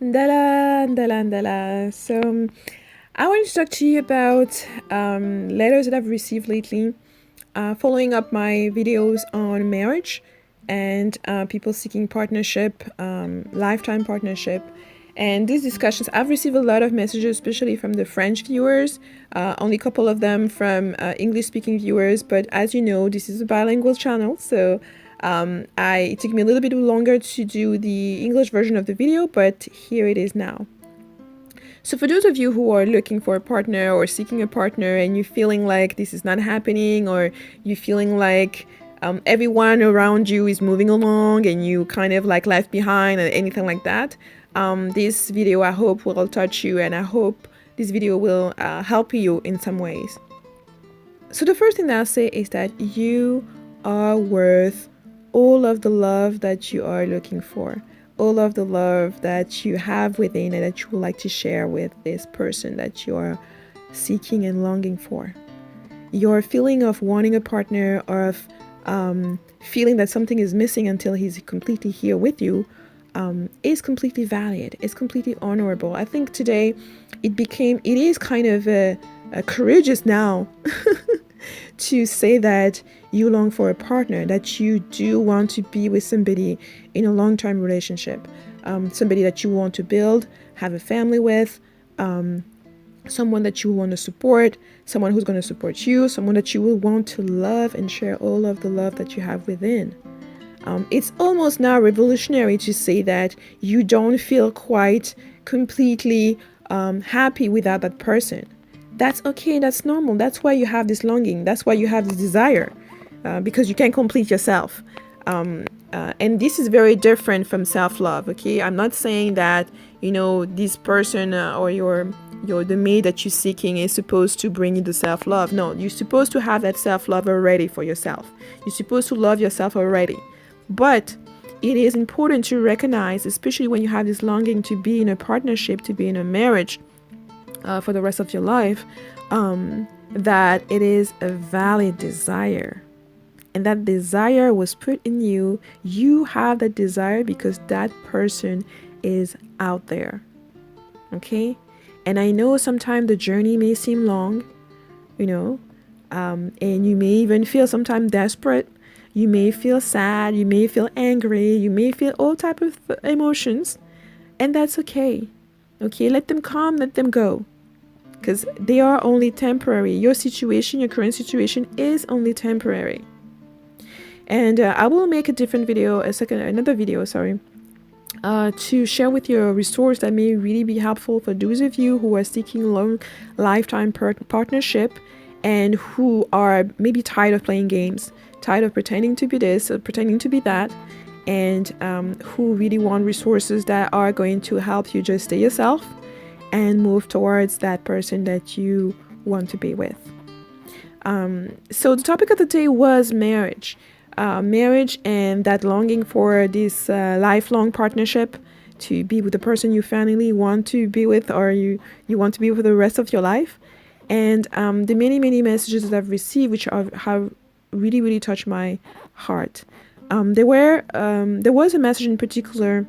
Ndala, ndala, ndala. I want to talk to you about letters that I've received lately, following up my videos on marriage and people seeking partnership, lifetime partnership. And these discussions, I've received a lot of messages, especially from the French viewers, only a couple of them from English-speaking viewers. But as you know, this is a bilingual channel, so it took me a little bit longer to do the English version of the video, but here it is now. So for those of you who are looking for a partner or seeking a partner and you're feeling like this is not happening, or you're feeling like everyone around you is moving along and you kind of like left behind and anything like that, this video I hope will touch you, and I hope this video will help you in some ways. So the first thing that I'll say is that you are worth all of the love that you are looking for, all of the love that you have within and that you would like to share with this person that you are seeking and longing for. Your feeling of wanting a partner, or of feeling that something is missing until he's completely here with you, is completely valid. It's completely honorable. I think today it is kind of a courageous now to say that you long for a partner, that you do want to be with somebody in a long-term relationship, somebody that you want to build, have a family with, someone that you want to support, someone who's going to support you, someone that you will want to love and share all of the love that you have within. It's almost now revolutionary to say that you don't feel quite completely happy without that person. That's okay, that's normal. That's why you have this longing. That's why you have this desire, because you can't complete yourself. And this is very different from self-love, okay? I'm not saying that, this person or the mate that you're seeking is supposed to bring you the self-love. No, you're supposed to have that self-love already for yourself. You're supposed to love yourself already. But it is important to recognize, especially when you have this longing to be in a partnership, to be in a marriage, for the rest of your life, that it is a valid desire. And that desire was put in you. You have that desire because that person is out there. Okay? And I know sometimes the journey may seem long, and you may even feel sometimes desperate. You may feel sad. You may feel angry. You may feel all type of emotions. And that's okay. Okay? Let them come. Let them go. Because they are only temporary. Your situation, your current situation is only temporary. And I will make another video, to share with you a resource that may really be helpful for those of you who are seeking long lifetime partnership and who are maybe tired of playing games, tired of pretending to be this or pretending to be that, and who really want resources that are going to help you just stay yourself and move towards that person that you want to be with. So the topic of the day was marriage. Marriage and that longing for this lifelong partnership, to be with the person you finally want to be with, or you want to be with for the rest of your life. And the many messages that I've received, which have really, really touched my heart. There was a message in particular,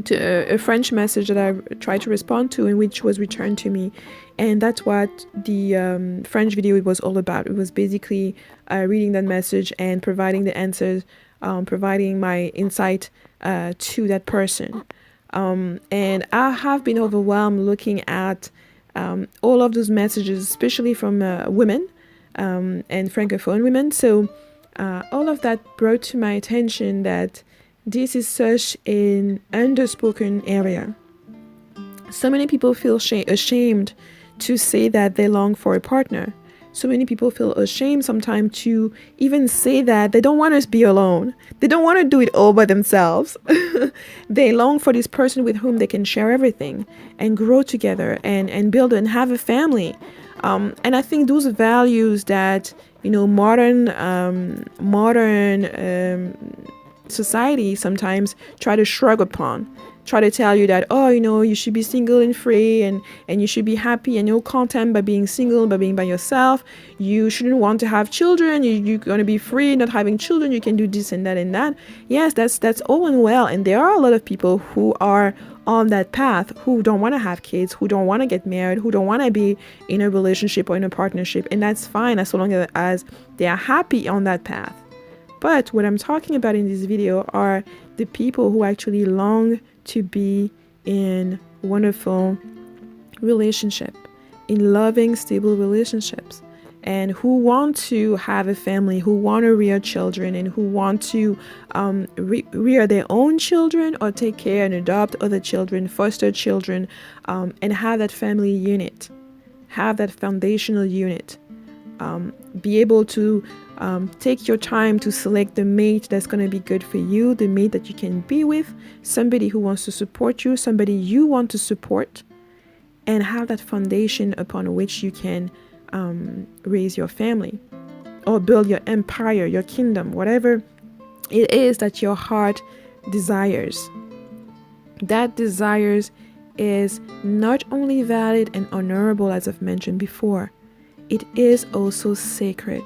to a French message that I tried to respond to, and which was returned to me, and that's what the French video was all about. It was basically reading that message and providing the answers, providing my insight to that person. And I have been overwhelmed looking at all of those messages, especially from women and Francophone women. So all of that brought to my attention that this is such an underspoken area. So many people feel ashamed to say that they long for a partner. So many people feel ashamed sometimes to even say that they don't want to be alone. They don't want to do it all by themselves. They long for this person with whom they can share everything and grow together and build and have a family. And I think those values that, modern society sometimes try to shrug upon, try to tell you that, oh, you should be single and free, and you should be happy and you're content by being single, by being by yourself. You shouldn't want to have children. You're going to be free not having children. You can do this and that and that. Yes, that's all and well. And there are a lot of people who are on that path, who don't want to have kids, who don't want to get married, who don't want to be in a relationship or in a partnership. And that's fine as long as they are happy on that path. But what I'm talking about in this video are the people who actually long to be in wonderful relationship, in loving, stable relationships, and who want to have a family, who want to rear children, and who want to rear their own children or take care and adopt other children, foster children, and have that family unit, have that foundational unit, be able to take your time to select the mate that's going to be good for you, the mate that you can be with, somebody who wants to support you, somebody you want to support, and have that foundation upon which you can raise your family or build your empire, your kingdom, whatever it is that your heart desires. That desires is not only valid and honorable, as I've mentioned before, it is also sacred.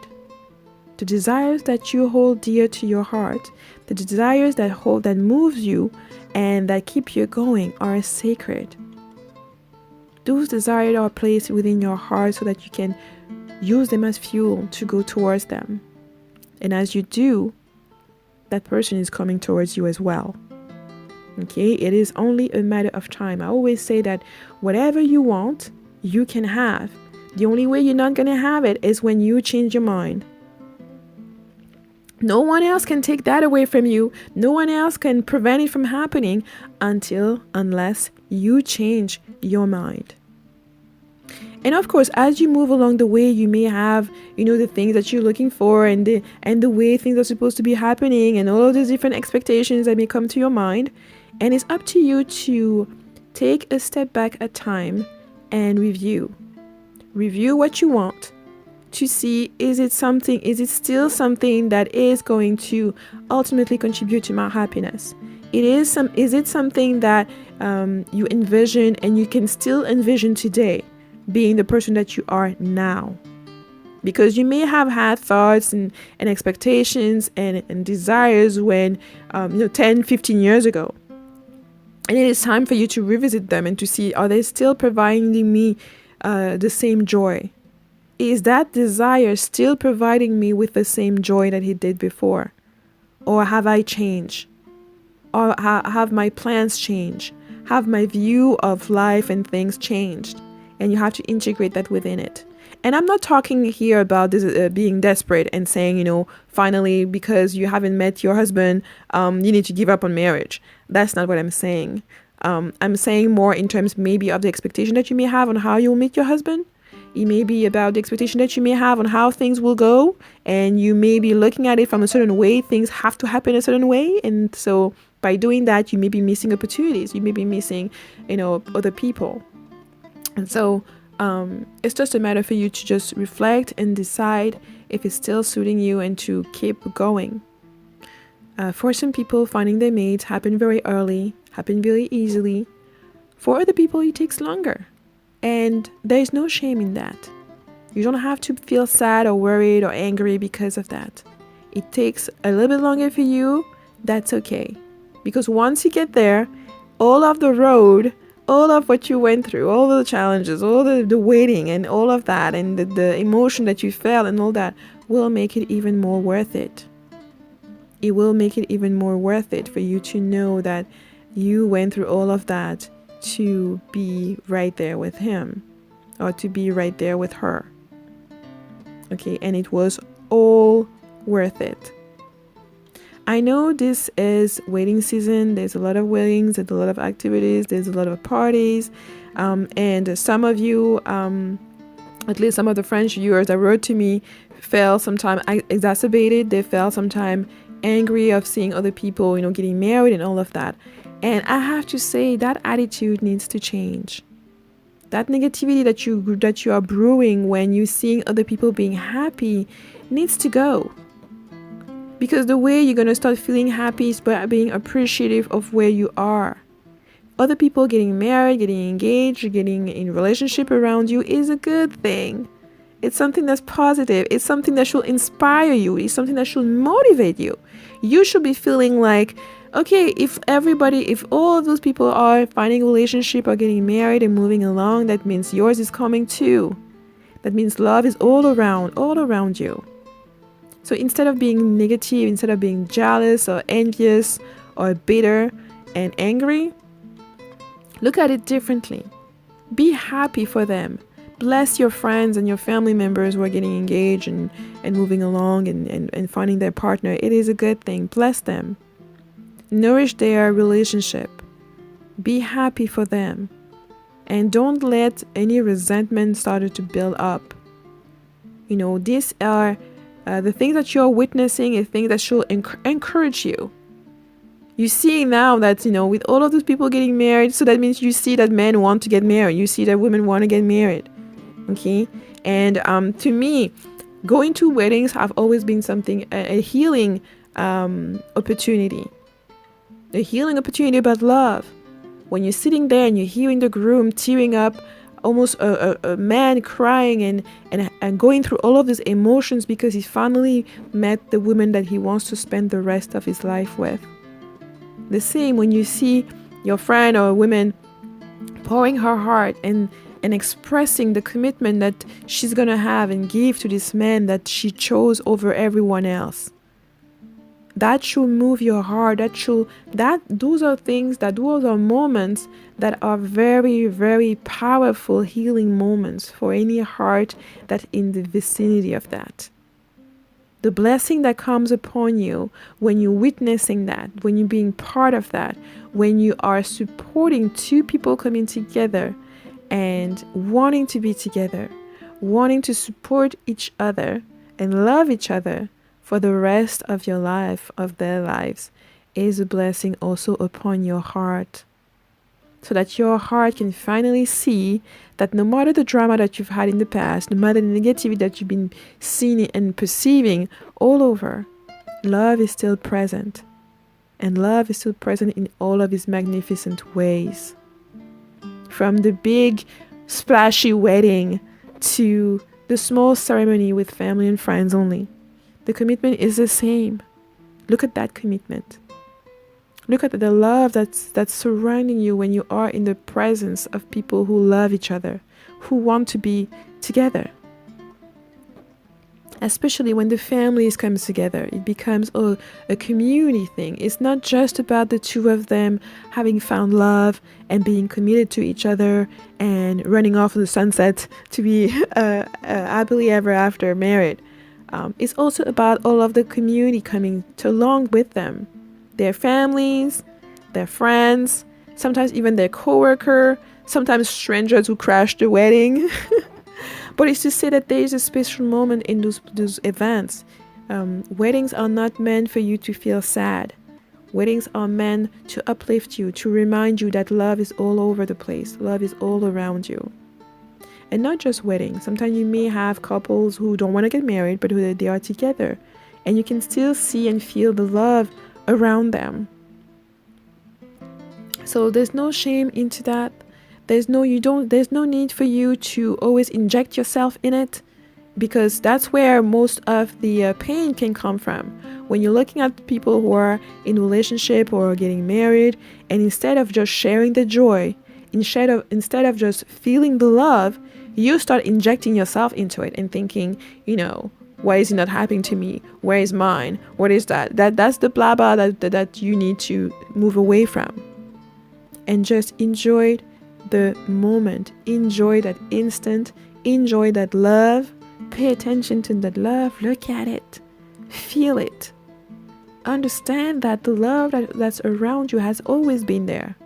The desires that you hold dear to your heart, the desires that moves you and that keep you going are sacred. Those desires are placed within your heart so that you can use them as fuel to go towards them. And as you do, that person is coming towards you as well. Okay, it is only a matter of time. I always say that whatever you want, you can have. The only way you're not going to have it is when you change your mind. No one else can take that away from you. No one else can prevent it from happening unless you change your mind. And of course, as you move along the way, you may have, the things that you're looking for and the way things are supposed to be happening and all of these different expectations that may come to your mind. And it's up to you to take a step back at time and review. Review what you want to see, is it still something that is going to ultimately contribute to my happiness? Is it something that you envision and you can still envision today being the person that you are now? Because you may have had thoughts and expectations and desires when 10, 15 years ago. And it is time for you to revisit them and to see, are they still providing me the same joy? Is that desire still providing me with the same joy that it did before? Or have I changed? Or have my plans changed? Have my view of life and things changed? And you have to integrate that within it. And I'm not talking here about this being desperate and saying, finally, because you haven't met your husband, you need to give up on marriage. That's not what I'm saying. I'm saying more in terms maybe of the expectation that you may have on how you'll meet your husband. It may be about the expectation that you may have on how things will go, and you may be looking at it from a certain way. Things have to happen a certain way, and so by doing that, you may be missing opportunities. You may be missing, other people. And so it's just a matter for you to just reflect and decide if it's still suiting you and to keep going. For some people, finding their mate happen very early, happen very easily. For other people, it takes longer. And there's no shame in that. You don't have to feel sad or worried or angry because of that. It takes a little bit longer for you. That's okay. Because once you get there, all of the road, all of what you went through, all the challenges, all the waiting and all of that, and the emotion that you felt and all that will make it even more worth it. It will make it even more worth it for you to know that you went through all of that to be right there with him or to be right there with her. Okay, and it was all worth it. I know this is waiting season. There's a lot of weddings, there's a lot of activities, there's a lot of parties, and some of you, at least some of the French viewers that wrote to me, felt sometimes exacerbated. They felt sometimes angry of seeing other people, getting married and all of that. And I have to say that attitude needs to change. That negativity that you are brewing when you're seeing other people being happy needs to go. Because the way you're going to start feeling happy is by being appreciative of where you are. Other people getting married, getting engaged, getting in relationship around you is a good thing. It's something that's positive. It's something that should inspire you. It's something that should motivate you. You should be feeling like, okay, if all of those people are finding a relationship or getting married and moving along, that means yours is coming too. That means love is all around you. So instead of being negative, instead of being jealous or envious or bitter and angry, look at it differently. Be happy for them. Bless your friends and your family members who are getting engaged and moving along and finding their partner. It is a good thing. Bless them. Nourish their relationship. Be happy for them. And don't let any resentment start to build up. These are the things that you're witnessing, are things that should encourage you. You see now that, with all of those people getting married, so that means you see that men want to get married. You see that women want to get married. Okay? And to me, going to weddings have always been something, a healing opportunity. A healing opportunity about love. When you're sitting there and you're hearing the groom tearing up, almost a man crying and going through all of these emotions because he finally met the woman that he wants to spend the rest of his life with. The same when you see your friend or a woman pouring her heart and expressing the commitment that she's going to have and give to this man that she chose over everyone else. That should move your heart. Those are moments that are very, very powerful healing moments for any heart that's in the vicinity of that. The blessing that comes upon you when you're witnessing that, when you're being part of that, when you are supporting two people coming together and wanting to be together, wanting to support each other and love each other for the rest of your life, of their lives, is a blessing also upon your heart. So that your heart can finally see that no matter the drama that you've had in the past, no matter the negativity that you've been seeing and perceiving all over, love is still present. And love is still present in all of its magnificent ways. From the big, splashy wedding to the small ceremony with family and friends only. The commitment is the same. Look at that commitment. Look at the love that's surrounding you when you are in the presence of people who love each other, who want to be together. Especially when the families come together, it becomes a community thing. It's not just about the two of them having found love and being committed to each other and running off in the sunset to be happily ever after married. It's also about all of the community coming along with them. Their families, their friends, sometimes even their co-worker, sometimes strangers who crashed the wedding. But it's to say that there is a special moment in those events. Weddings are not meant for you to feel sad. Weddings are meant to uplift you, to remind you that love is all over the place. Love is all around you. And not just weddings. Sometimes you may have couples who don't want to get married, but who they are together. And you can still see and feel the love around them. So there's no shame into that. There's no need for you to always inject yourself in it, because that's where most of the pain can come from. When you're looking at people who are in a relationship or getting married, and instead of just sharing the joy, instead of just feeling the love, you start injecting yourself into it and thinking, why is it not happening to me? Where is mine? What is that? That's the blah blah that you need to move away from. And just enjoy the moment. Enjoy that instant. Enjoy that love. Pay attention to that love. Look at it. Feel it. Understand that the love that's around you has always been there.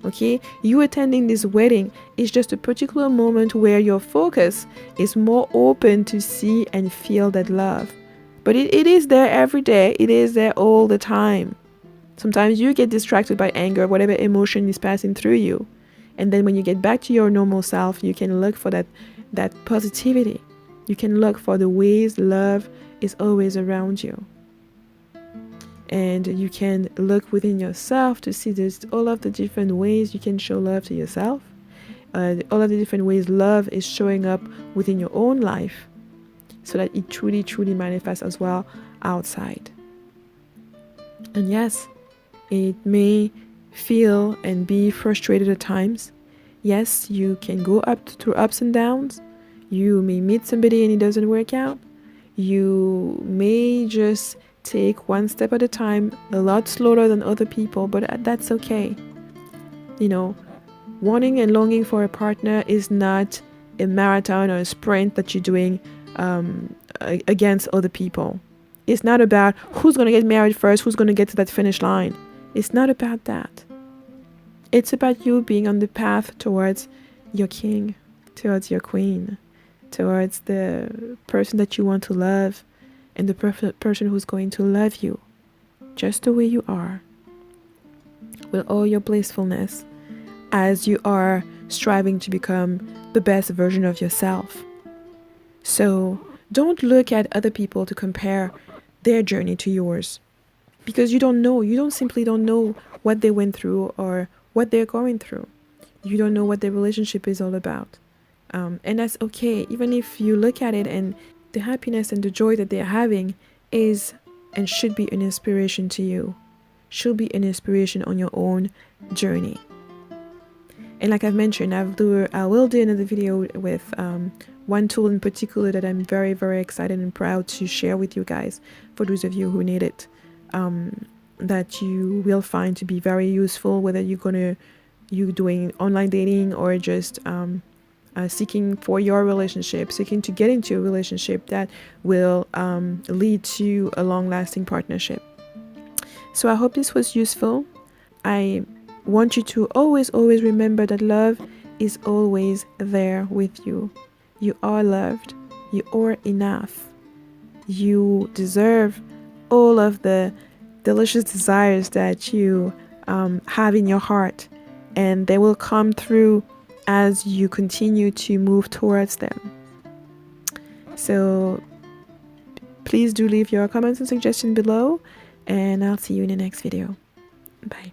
Okay, you attending this wedding is just a particular moment where your focus is more open to see and feel that love. But it is there every day. It is there all the time. Sometimes you get distracted by anger, whatever emotion is passing through you. And then when you get back to your normal self, you can look for that positivity. You can look for the ways love is always around you. and you can look within yourself to see there's all of the different ways you can show love to yourself, all of the different ways love is showing up within your own life, so that it truly, truly manifests as well outside. And yes, it may feel and be frustrated at times. Yes, you can go through ups and downs. You may meet somebody and it doesn't work out. You may just take one step at a time, a lot slower than other people, but that's okay. You know, wanting and longing for a partner is not a marathon or a sprint that you're doing against other people. It's not about who's going to get married first, who's going to get to that finish line. It's not about that. It's about you being on the path towards your king, towards your queen, towards the person that you want to love, and the person who's going to love you just the way you are, with all your blissfulness, as you are striving to become the best version of yourself. So don't look at other people to compare their journey to yours, because you simply don't know what they went through or what they're going through. You don't know what their relationship is all about. And that's okay, even if you look at it and the happiness and the joy that they're having is and should be an inspiration to you, should be an inspiration on your own journey. And like I've mentioned, I will do another video with one tool in particular that I'm very, very excited and proud to share with you guys, for those of you who need it, that you will find to be very useful, whether you're doing online dating or just seeking for your relationship, seeking to get into a relationship that will lead to a long-lasting partnership. So I hope this was useful. I want you to always remember that love is always there with you. You are loved. You are enough. You deserve all of the delicious desires that you have in your heart, and they will come through as you continue to move towards them. So please do leave your comments and suggestions below, and I'll see you in the next video. Bye.